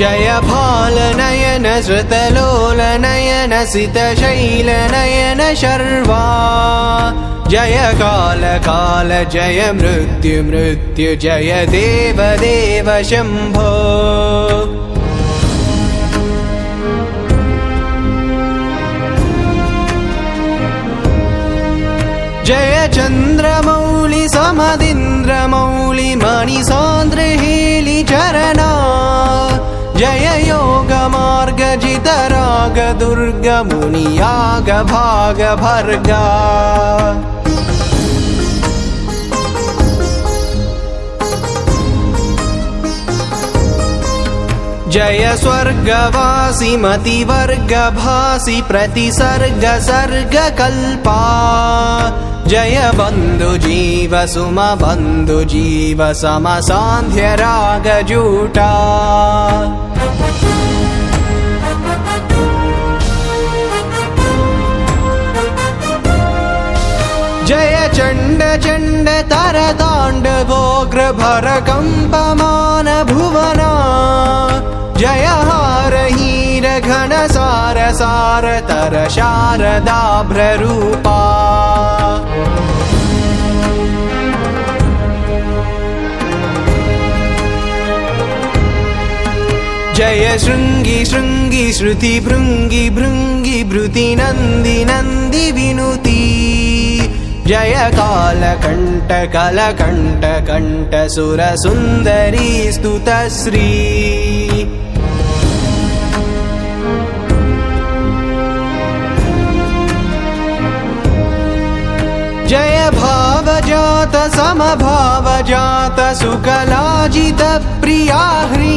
जय भालनयन श्रुतलोलनयन सितशैलनयन शर्वा जय काल काल जय मृत्यु मृत्यु जय देव देव शम्भो जय चन्द्रमौलि समदिन्द्रमौलि मणिसान्द्रहेलि चरणा जय योगमार्ग जितराग दुर्ग मुनियाग भाग भर्गा जय स्वर्गवासी मतिवर्गभासी प्रतिसर्ग सर्ग कल्पा जय बन्धु जीव सुम बन्धु जीव सम सान्ध्य राग जूटा जय चण्ड चण्ड तरताण्डवोग्र भरकम्पमान भुवना जय हार हीर घन सार सार तर शारदाभ्र रूपा जय शृंगी शृंगी श्रुति भृंगी भृंगी भृति नंदी नंदी विनुती जय कालकंठ कलकंठ कंठ सुर सुंदरी स्तुतश्री जय भावजात समभावजात सुकलाजित प्रियाह्री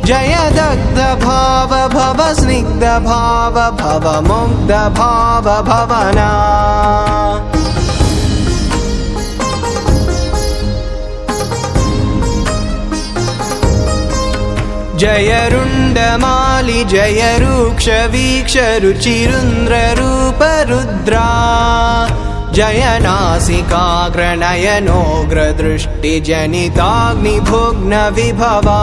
जय दग्ध भाव भव स्निग्ध भाव भव मुग्ध भाव भवना जय रुण्डमालि जय रूक्ष वीक्ष रुचिरुन्द्र रूप रुद्रा जय नासिकाग्र नयनोग्र दृष्टि जनिताग्निभुग्न विभवा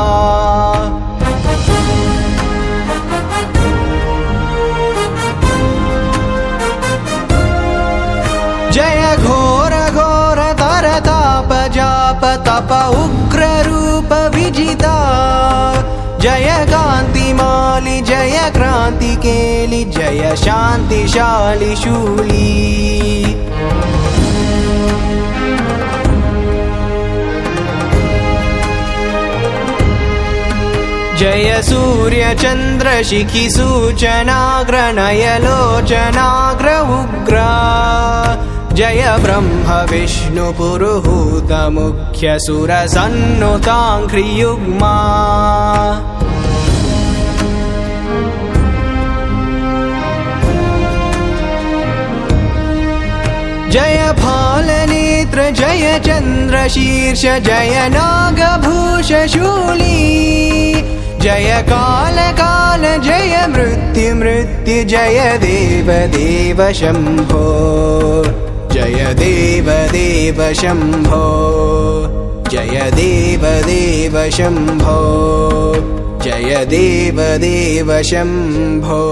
जय घोर घोर तरताप जाप तप उग्र रूप विजिता जय कान्तिमालि जय क्रान्तिकेलि जय शान्तिशालि शूली जय सूर्य चन्द्र शिखि सूचनाग्र नयलोचनाग्र उग्रा जय ब्रह्म विष्णु पुरुहूत मुख्य सुर सन्नुताङ्घ्रियुग्मा जय भालनेत्र जय चन्द्रशीर्ष जय नागभूष शूली जय काल काल जय मृत्यु मृत्यु जय देव देव शम्भो जय देव देव शम्भो जय देव देव शम्भो जय देव देव शम्भो।